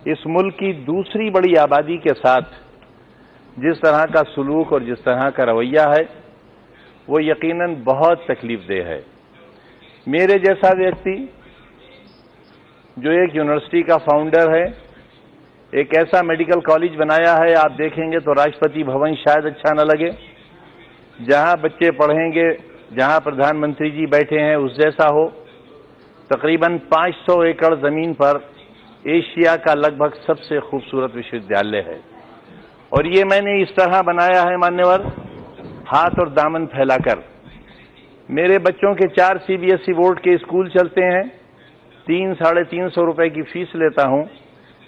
इस मुल्क की दूसरी बड़ी आबादी के साथ जिस तरह का सलूक और जिस तरह का रवैया है वो यकीनन बहुत तकलीफदेह है। मेरे जैसा व्यक्ति जो एक यूनिवर्सिटी का फाउंडर है, एक ऐसा मेडिकल कॉलेज बनाया है, आप देखेंगे तो राष्ट्रपति भवन शायद अच्छा न लगे, जहां बच्चे पढ़ेंगे, जहां प्रधानमंत्री जी बैठे हैं उस जैसा हो। तकरीबन 500 एकड़ जमीन पर एशिया का लगभग सबसे खूबसूरत विश्वविद्यालय है और ये मैंने इस तरह बनाया है मान्यवर, हाथ और दामन फैलाकर। मेरे बच्चों के 4 CBSE बोर्ड के स्कूल चलते हैं, 300-350 रुपए की फीस लेता हूं।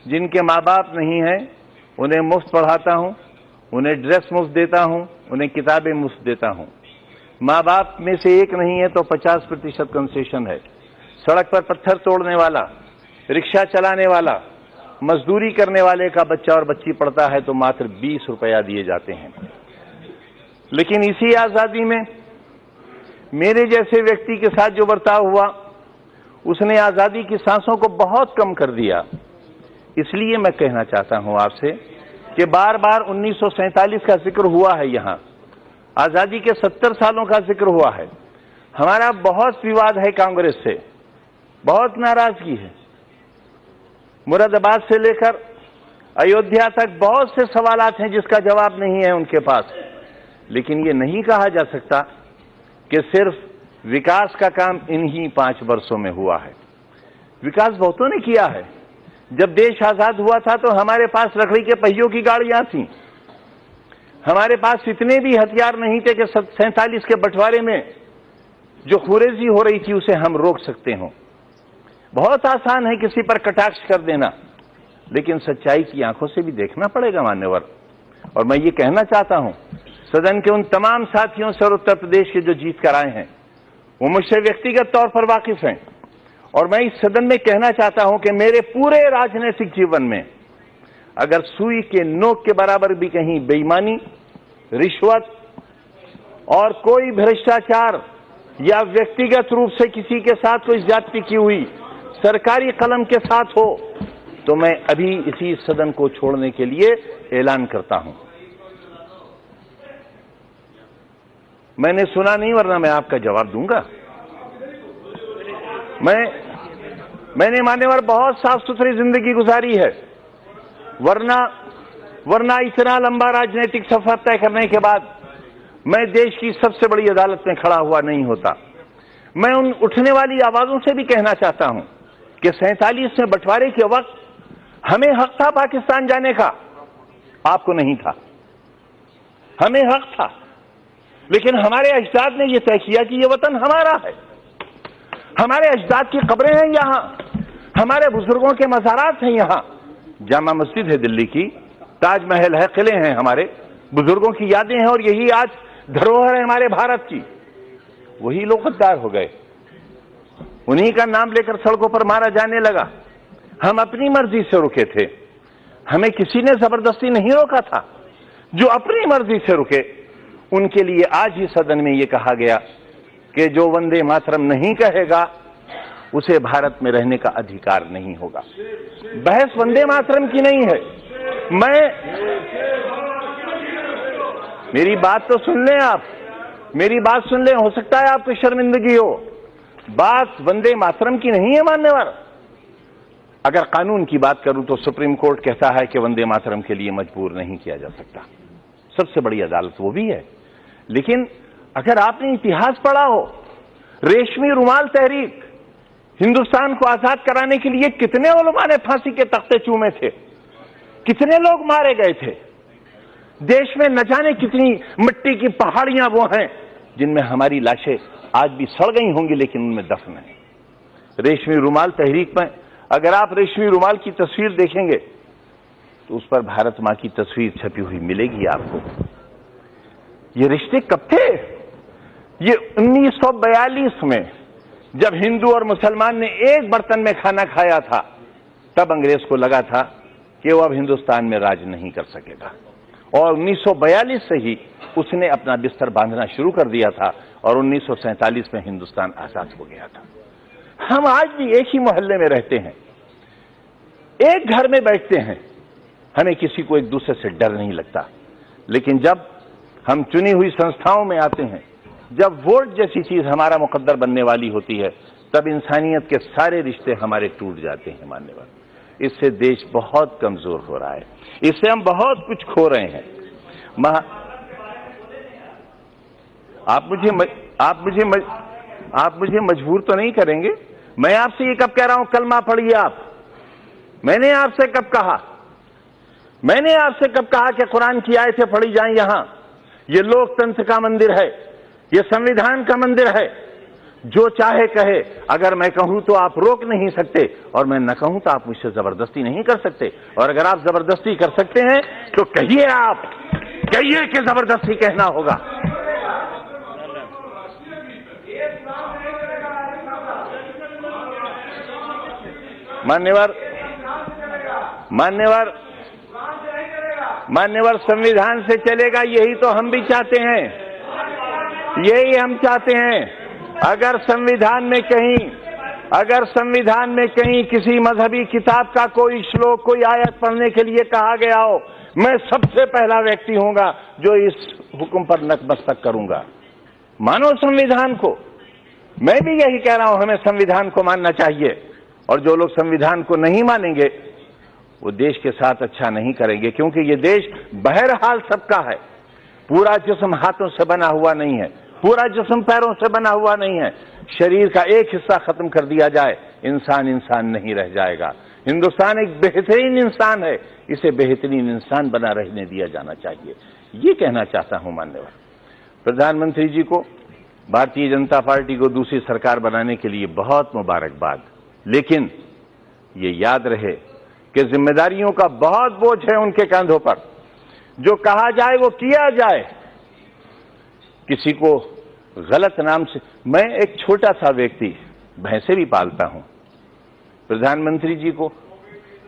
जिनके माँ बाप नहीं हैं उन्हें मुफ्त पढ़ाता हूं, उन्हें ड्रेस मुफ्त देता हूं, उन्हें किताबें मुफ्त देता हूं। माँ बाप में से एक नहीं है तो 50% कंसेशन है। सड़क पर पत्थर तोड़ने वाला, रिक्शा चलाने वाला, मजदूरी करने वाले का बच्चा और बच्ची पढ़ता है तो मात्र 20 रुपया दिए जाते हैं। लेकिन इसी आजादी में मेरे जैसे व्यक्ति के साथ जो बर्ताव हुआ उसने आजादी की सांसों को बहुत कम कर दिया। इसलिए मैं कहना चाहता हूं आपसे कि बार बार 1947 का जिक्र हुआ है, यहां आजादी के 70 सालों का जिक्र हुआ है। हमारा बहुत विवाद है कांग्रेस से, बहुत नाराजगी है। मुरादाबाद से लेकर अयोध्या तक बहुत से सवालात हैं जिसका जवाब नहीं है उनके पास। लेकिन ये नहीं कहा जा सकता कि सिर्फ विकास का काम इन्हीं 5 वर्षों में हुआ है। विकास बहुतों ने किया है। जब देश आजाद हुआ था तो हमारे पास लकड़ी के पहियों की गाड़ियां थीं, हमारे पास इतने भी हथियार नहीं थे कि 47 के बंटवारे में जो खुरेजी हो रही थी उसे हम रोक सकते हों। बहुत आसान है किसी पर कटाक्ष कर देना, लेकिन सच्चाई की आंखों से भी देखना पड़ेगा मान्यवर। और मैं ये कहना चाहता हूं सदन के उन तमाम साथियों से और उत्तर प्रदेश के जो जीत कर आए हैं वो मुझसे व्यक्तिगत तौर पर वाकिफ हैं, और मैं इस सदन में कहना चाहता हूं कि मेरे पूरे राजनीतिक जीवन में अगर सुई के नोक के बराबर भी कहीं बेईमानी, रिश्वत और कोई भ्रष्टाचार या व्यक्तिगत रूप से किसी के साथ कोई ज्यादती की हुई सरकारी कलम के साथ हो तो मैं अभी इसी सदन को छोड़ने के लिए ऐलान करता हूं। मैंने सुना नहीं, वरना मैं आपका जवाब दूंगा। मैंने मान्यवर बहुत साफ सुथरी जिंदगी गुजारी है, वरना इतना लंबा राजनीतिक सफर तय करने के बाद मैं देश की सबसे बड़ी अदालत में खड़ा हुआ नहीं होता। मैं उन उठने वाली आवाजों से भी कहना चाहता हूं कि 47 में बंटवारे के वक्त हमें हक था पाकिस्तान जाने का, आपको नहीं था। हमें हक था, लेकिन हमारे अजदाद ने यह तय किया कि यह वतन हमारा है। हमारे अजदाद की कब्रें हैं यहां, हमारे बुजुर्गों के मज़ारात हैं यहां। जामा मस्जिद है दिल्ली की, ताजमहल है, किले हैं, हमारे बुजुर्गों की यादें हैं, और यही आज धरोहर है हमारे भारत की। वही लोग गद्दार हो गए, उन्हीं का नाम लेकर सड़कों पर मारा जाने लगा। हम अपनी मर्जी से रुके थे, हमें किसी ने जबरदस्ती नहीं रोका था। जो अपनी मर्जी से रुके उनके लिए आज ही सदन में यह कहा गया कि जो वंदे मातरम नहीं कहेगा उसे भारत में रहने का अधिकार नहीं होगा। बहस वंदे मातरम की नहीं है। मेरी बात तो सुन लें आप, मेरी बात सुन लें, हो सकता है आपको शर्मिंदगी हो। बात वंदे मातरम की नहीं है मान्यवर। अगर कानून की बात करूं तो सुप्रीम कोर्ट कहता है कि वंदे मातरम के लिए मजबूर नहीं किया जा सकता, सबसे बड़ी अदालत वो भी है। लेकिन अगर आपने इतिहास पढ़ा हो, रेशमी रुमाल तहरीक, हिंदुस्तान को आजाद कराने के लिए कितने उलमा ने फांसी के तख्ते चूमे थे, कितने लोग मारे गए थे। देश में न जाने कितनी मिट्टी की पहाड़ियां वो हैं जिनमें हमारी लाशें आज भी सड़ गई होंगी, लेकिन उनमें दफन है। रेशमी रुमाल तहरीक में अगर आप रेशमी रुमाल की तस्वीर देखेंगे तो उस पर भारत मां की तस्वीर छपी हुई मिलेगी आपको। ये रिश्ते कब थे? ये 1942 में जब हिंदू और मुसलमान ने एक बर्तन में खाना खाया था, तब अंग्रेज को लगा था कि वो अब हिंदुस्तान में राज नहीं कर सकेगा, और 1942 से ही उसने अपना बिस्तर बांधना शुरू कर दिया था, और 1947 में हिंदुस्तान आजाद हो गया था। हम आज भी एक ही मोहल्ले में रहते हैं, एक घर में बैठते हैं, हमें किसी को एक दूसरे से डर नहीं लगता। लेकिन जब हम चुनी हुई संस्थाओं में आते हैं, जब वोट जैसी चीज हमारा मुकद्दर बनने वाली होती है, तब इंसानियत के सारे रिश्ते हमारे टूट जाते हैं। मान्यवर, इससे देश बहुत कमजोर हो रहा है, इससे हम बहुत कुछ खो रहे हैं। आप मुझे मजबूर तो नहीं करेंगे? मैं आपसे ये कब कह रहा हूं कलमा पढ़िए आप? मैंने आपसे कब कहा? मैंने आपसे कब कहा कि कुरान की आयतें पढ़ी जाएं? यहां ये लोकतंत्र का मंदिर है, ये संविधान का मंदिर है। जो चाहे कहे, अगर मैं कहूं तो आप रोक नहीं सकते, और मैं न कहूं तो आप मुझसे जबरदस्ती नहीं कर सकते। और अगर आप जबरदस्ती कर सकते हैं तो कहिए, आप कहिए कि जबरदस्ती कहना होगा। मान्यवर संविधान से चलेगा, यही तो हम भी चाहते हैं, यही हम चाहते हैं। अगर संविधान में कहीं किसी मजहबी किताब का कोई श्लोक, कोई आयत पढ़ने के लिए कहा गया हो, मैं सबसे पहला व्यक्ति होऊंगा जो इस हुक्म पर नतमस्तक करूंगा। मानो संविधान को। मैं भी यही कह रहा हूं, हमें संविधान को मानना चाहिए। और जो लोग संविधान को नहीं मानेंगे वो देश के साथ अच्छा नहीं करेंगे, क्योंकि ये देश बहरहाल सबका है। पूरा जिस्म हाथों से बना हुआ नहीं है, पूरा जिस्म पैरों से बना हुआ नहीं है। शरीर का एक हिस्सा खत्म कर दिया जाए, इंसान नहीं रह जाएगा। हिंदुस्तान एक बेहतरीन इंसान है, इसे बेहतरीन इंसान बना रहने दिया जाना चाहिए। ये कहना चाहता हूं। मान्यवर प्रधानमंत्री जी को, भारतीय जनता पार्टी को दूसरी सरकार बनाने के लिए बहुत मुबारकबाद। लेकिन ये याद रहे कि जिम्मेदारियों का बहुत बोझ है उनके कंधों पर। जो कहा जाए वो किया जाए। किसी को गलत नाम से, मैं एक छोटा सा व्यक्ति, भैंसे भी पालता हूं। प्रधानमंत्री जी को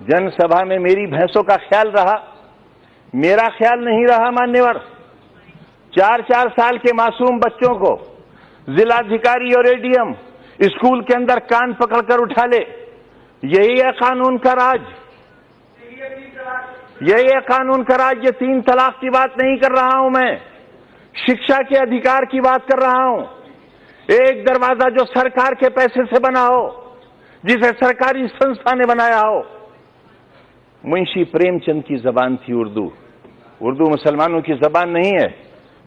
जनसभा में मेरी भैंसों का ख्याल रहा, मेरा ख्याल नहीं रहा। मान्यवर, 4-4 साल के मासूम बच्चों को जिलाधिकारी और एडीएम स्कूल के अंदर कान पकड़कर उठा ले। यही है कानून का राज, यही है कानून का राज। ये 3 तलाक की बात नहीं कर रहा हूं मैं, शिक्षा के अधिकार की बात कर रहा हूं। एक दरवाजा जो सरकार के पैसे से बना हो, जिसे सरकारी संस्था ने बनाया हो। मुंशी प्रेमचंद की जबान थी उर्दू। उर्दू मुसलमानों की जबान नहीं है,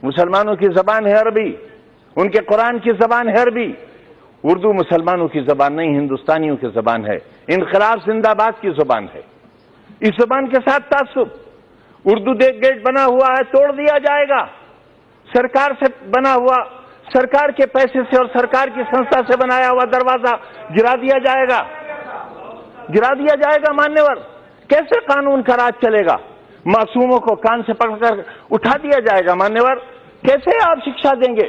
मुसलमानों की जबान है अरबी। उनके कुरान की जबान है अरबी। उर्दू मुसलमानों की जबान नहीं, हिंदुस्तानियों की जबान है। इनकलाब जिंदाबाद की जबान है। इस जबान के साथ तासुब। उर्दू गेट बना हुआ है, तोड़ दिया जाएगा। सरकार से बना हुआ, सरकार के पैसे से और सरकार की संस्था से बनाया हुआ दरवाजा गिरा दिया जाएगा, गिरा दिया जाएगा। मान्यवर, कैसे कानून का राज चलेगा? मासूमों को कान से पकड़कर उठा दिया जाएगा। मान्यवर, कैसे आप शिक्षा देंगे?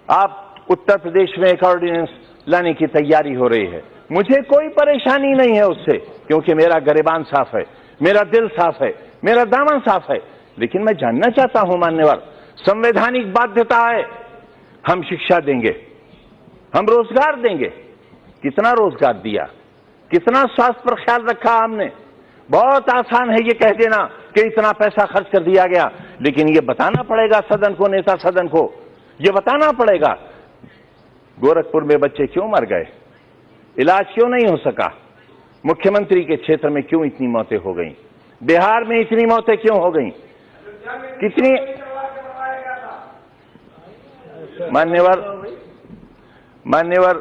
आप उत्तर प्रदेश में एक ऑर्डिनेंस लाने की तैयारी हो रही है। मुझे कोई परेशानी नहीं है उससे, क्योंकि मेरा गिरेबान साफ है, मेरा दिल साफ है, मेरा दामन साफ है। लेकिन मैं जानना चाहता हूं मान्यवर, संवैधानिक बाध्यता है, हम शिक्षा देंगे, हम रोजगार देंगे। कितना रोजगार दिया, कितना स्वास्थ्य पर ख्याल रखा हमने? बहुत आसान है ये कह देना कि इतना पैसा खर्च कर दिया गया, लेकिन ये बताना पड़ेगा सदन को, नेता सदन को ये बताना पड़ेगा। गोरखपुर में बच्चे क्यों मर गए? इलाज क्यों नहीं हो सका? मुख्यमंत्री के क्षेत्र में क्यों इतनी मौतें हो गई? बिहार में इतनी मौतें क्यों हो गई? कितनी? मान्यवर,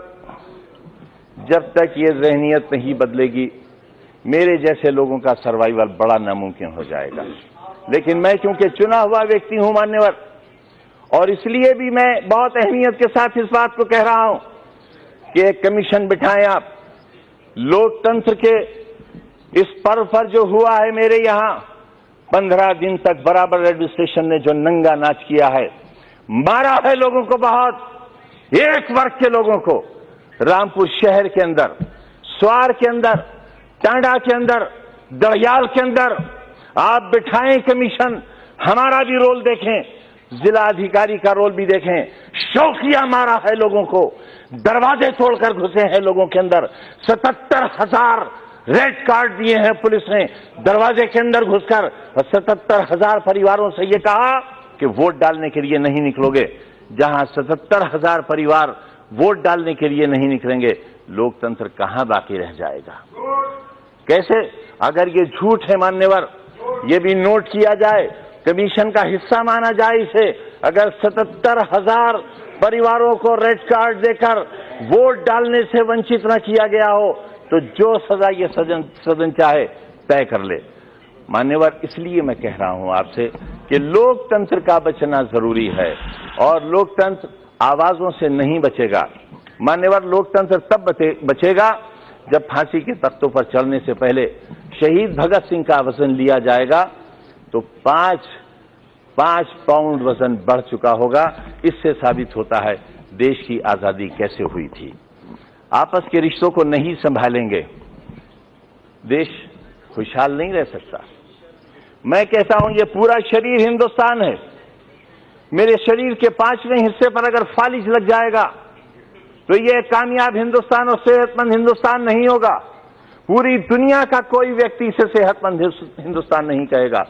जब तक ये ज़हनियत नहीं बदलेगी, मेरे जैसे लोगों का सर्वाइवल बड़ा नामुमकिन हो जाएगा। लेकिन मैं क्योंकि चुना हुआ व्यक्ति हूं मान्यवर, और इसलिए भी मैं बहुत अहमियत के साथ इस बात को कह रहा हूं कि एक कमीशन बिठाएं आप। लोकतंत्र के इस पर्व पर जो हुआ है मेरे यहां, 15 दिन तक बराबर एडमिनिस्ट्रेशन ने जो नंगा नाच किया है, मारा है लोगों को, बहुत एक वर्ग के लोगों को। रामपुर शहर के अंदर, स्वार के अंदर, टांडा के अंदर, दड़ियाल के अंदर आप बिठाएं कमीशन। हमारा भी रोल देखें, जिला अधिकारी का रोल भी देखें। शौकिया मारा है लोगों को, दरवाजे तोड़कर घुसे हैं लोगों के अंदर। 77,000 रेड कार्ड दिए हैं पुलिस ने दरवाजे के अंदर घुसकर, और 77,000 परिवारों से यह कहा कि वोट डालने के लिए नहीं निकलोगे। जहां 77,000 परिवार वोट डालने के लिए नहीं निकलेंगे, लोकतंत्र कहां बाकी रह जाएगा? कैसे? अगर ये झूठ है मान्यवर, ये भी नोट किया जाए, कमीशन का हिस्सा माना जाए इसे। अगर 77,000 परिवारों को रेड कार्ड देकर वोट डालने से वंचित न किया गया हो, तो जो सजा ये सदन चाहे तय कर ले। मान्यवर, इसलिए मैं कह रहा हूं आपसे कि लोकतंत्र का बचना जरूरी है, और लोकतंत्र आवाजों से नहीं बचेगा। मान्यवर, लोकतंत्र तब बचेगा जब फांसी के तख्तों पर चढ़ने से पहले शहीद भगत सिंह का वजन लिया जाएगा तो 5 पाउंड वजन बढ़ चुका होगा। इससे साबित होता है देश की आजादी कैसे हुई थी। आपस के रिश्तों को नहीं संभालेंगे, देश खुशहाल नहीं रह सकता। मैं कहता हूं, ये पूरा शरीर हिंदुस्तान है। मेरे शरीर के 5वें हिस्से पर अगर फालिज लग जाएगा तो ये कामयाब हिंदुस्तान और सेहतमंद हिंदुस्तान नहीं होगा। पूरी दुनिया का कोई व्यक्ति इसे सेहतमंद हिंदुस्तान नहीं कहेगा।